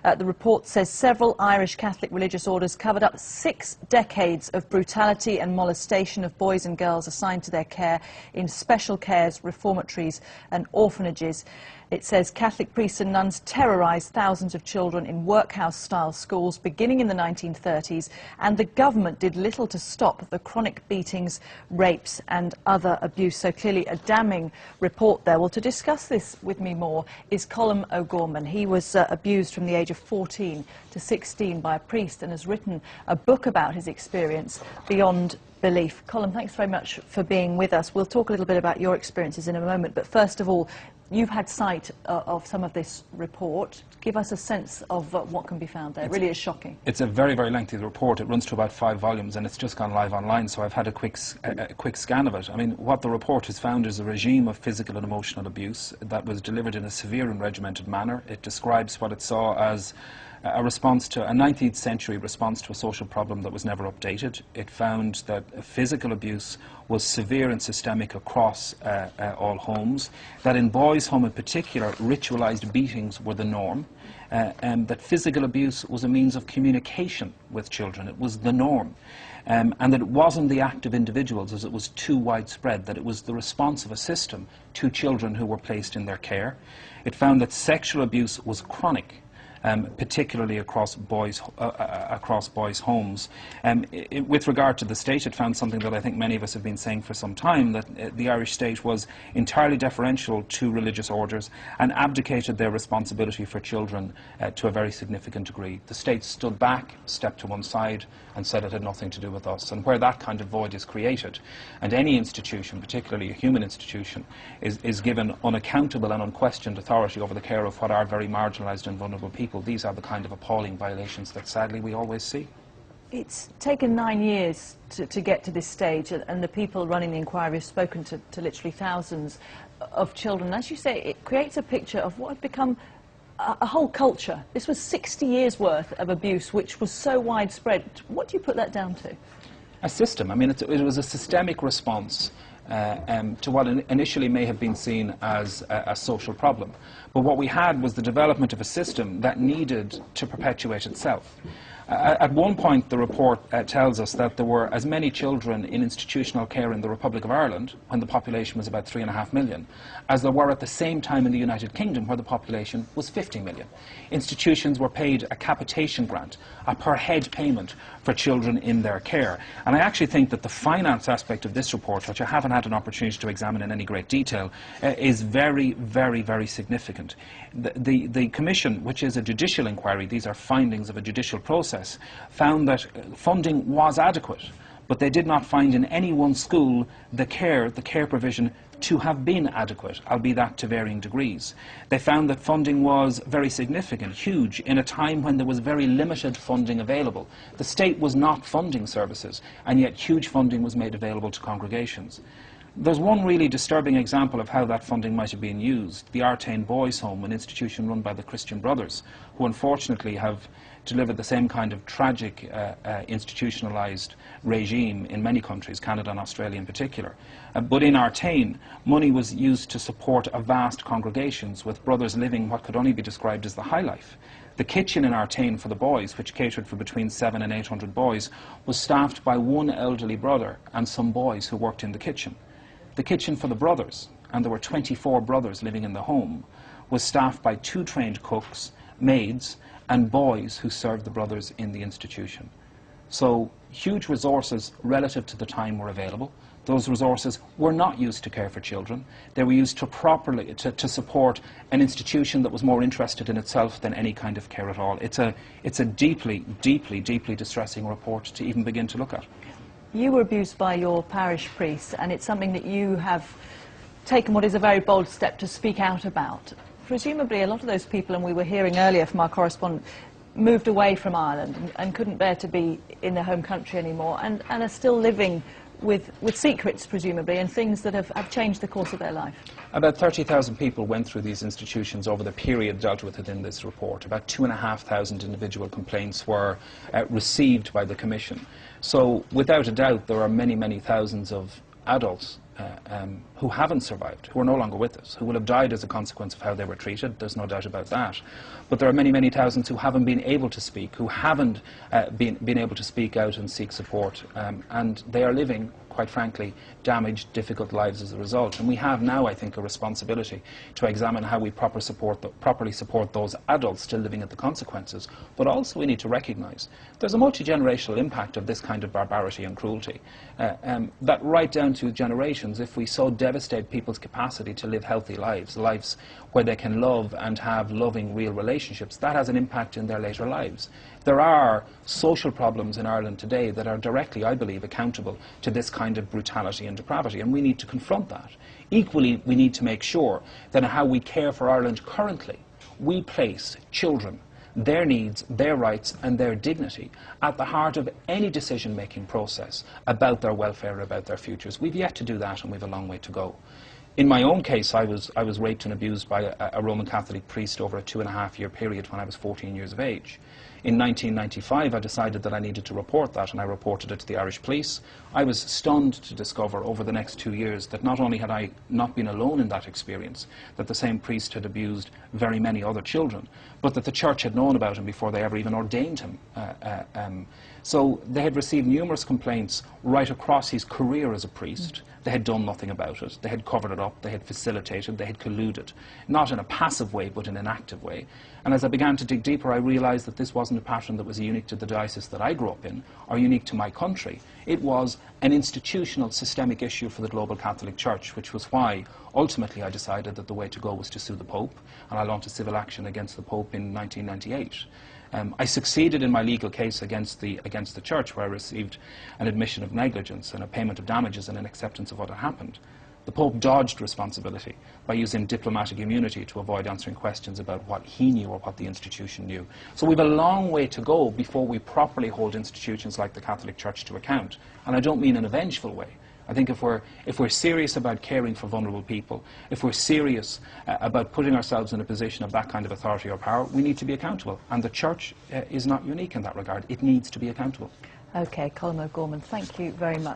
The report says several Irish Catholic religious orders covered up 6 decades of brutality and molestation of boys and girls assigned to their care in special cares, reformatories and orphanages. It says Catholic priests and nuns terrorised thousands of children in workhouse-style schools beginning in the 1930s, and the government did little to stop the chronic beatings, rapes and other abuse. So clearly a damning report there. Well, to discuss this with me more is Colm O'Gorman. He was abused from the age of 14 to 16 by a priest and has written a book about his experience, Beyond Belief. Colm, thanks very much for being with us. We'll talk a little bit about your experiences in a moment, but first of all, you've had sight of some of this report. Give us a sense of what can be found there. It really is shocking. It's a very, very lengthy report. It runs to about 5 volumes and it's just gone live online, so I've had a quick scan of it. I mean, what the report has found is a regime of physical and emotional abuse that was delivered in a severe and regimented manner. It describes what it saw as a response to a 19th century response to a social problem that was never updated. It found that physical abuse was severe and systemic across all homes, that in boys' home in particular, ritualised beatings were the norm, and that physical abuse was a means of communication with children. It was the norm. And that it wasn't the act of individuals, as it was too widespread, that it was the response of a system to children who were placed in their care. It found that sexual abuse was chronic, particularly across boys' homes. With regard to the state, it found something that I think many of us have been saying for some time, that the Irish state was entirely deferential to religious orders and abdicated their responsibility for children to a very significant degree. The state stood back, stepped to one side and said it had nothing to do with us. And where that kind of void is created, and any institution, particularly a human institution, is given unaccountable and unquestioned authority over the care of what are very marginalised and vulnerable people, these are the kind of appalling violations that sadly we always see. It's taken 9 years to get to this stage, and the people running the inquiry have spoken to literally thousands of children. As you say, it creates a picture of what had become a whole culture. This was 60 years worth of abuse, which was so widespread. What do you put that down to? A system. I mean, it was a systemic response to what initially may have been seen as a social problem. But what we had was the development of a system that needed to perpetuate itself. At one point, the report tells us that there were as many children in institutional care in the Republic of Ireland, when the population was about 3.5 million, as there were at the same time in the United Kingdom, where the population was 50 million. Institutions were paid a capitation grant, a per-head payment for children in their care. And I actually think that the finance aspect of this report, which I haven't had an opportunity to examine in any great detail, is very, very, very significant. The Commission, which is a judicial inquiry, these are findings of a judicial process, found that funding was adequate, but they did not find in any one school the care provision to have been adequate, albeit that to varying degrees. They found that funding was very significant, huge, in a time when there was very limited funding available. The state was not funding services, and yet huge funding was made available to congregations. There's one really disturbing example of how that funding might have been used. The Artane Boys' Home, an institution run by the Christian Brothers, who unfortunately have delivered the same kind of tragic institutionalised regime in many countries, Canada and Australia in particular. But in Artane, money was used to support a vast congregations with brothers living what could only be described as the high life. The kitchen in Artane for the boys, which catered for between 700 and 800 boys, was staffed by one elderly brother and some boys who worked in the kitchen. The kitchen for the brothers, and there were 24 brothers living in the home, was staffed by 2 trained cooks, maids, and boys who served the brothers in the institution. So huge resources relative to the time were available. Those resources were not used to care for children. They were used to support an institution that was more interested in itself than any kind of care at all. It's a deeply, deeply, deeply distressing report to even begin to look at. You were abused by your parish priest, and it's something that you have taken what is a very bold step to speak out about. Presumably a lot of those people, and we were hearing earlier from our correspondent, moved away from Ireland and couldn't bear to be in their home country anymore, and are still living with secrets, presumably, and things that have changed the course of their life. About 30,000 people went through these institutions over the period dealt with it in this report. About 2,500 individual complaints were received by the Commission. So, without a doubt, there are many, many thousands of adults who haven't survived, who are no longer with us, who will have died as a consequence of how they were treated. There's no doubt about that. But there are many, many thousands who haven't been able to speak, who haven't been able to speak out and seek support, and they are living, quite frankly, damaged, difficult lives as a result. And we have now, I think, a responsibility to examine how we properly support those adults still living at the consequences. But also we need to recognise there's a multi-generational impact of this kind of barbarity and cruelty. That right down to generations, if we so devastate people's capacity to live healthy lives, lives where they can love and have loving, real relationships, that has an impact in their later lives. There are social problems in Ireland today that are directly, I believe, accountable to this kind of brutality and depravity, and we need to confront that. Equally, we need to make sure that in how we care for Ireland currently, we place children, their needs, their rights and their dignity at the heart of any decision-making process about their welfare, about their futures. We've yet to do that, and we've a long way to go. In my own case, I was raped and abused by a Roman Catholic priest over a 2.5-year period when I was 14 years of age. In 1995, I decided that I needed to report that, and I reported it to the Irish police. I was stunned to discover over the next 2 years that not only had I not been alone in that experience, that the same priest had abused very many other children, but that the church had known about him before they ever even ordained him. So they had received numerous complaints right across his career as a priest. They had done nothing about it. They had covered it up. They had facilitated. They had colluded. Not in a passive way, but in an active way. And as I began to dig deeper, I realised that this wasn't a pattern that was unique to the diocese that I grew up in, or unique to my country. It was an institutional, systemic issue for the global Catholic Church, which was why, ultimately, I decided that the way to go was to sue the Pope, and I launched a civil action against the Pope in 1998. I succeeded in my legal case against the church, where I received an admission of negligence and a payment of damages and an acceptance of what had happened. The Pope dodged responsibility by using diplomatic immunity to avoid answering questions about what he knew or what the institution knew. So we have a long way to go before we properly hold institutions like the Catholic Church to account. And I don't mean in a vengeful way. I think if we're serious about caring for vulnerable people, if we're serious about putting ourselves in a position of that kind of authority or power, we need to be accountable. And the Church is not unique in that regard. It needs to be accountable. OK, Colin O'Gorman, thank you very much.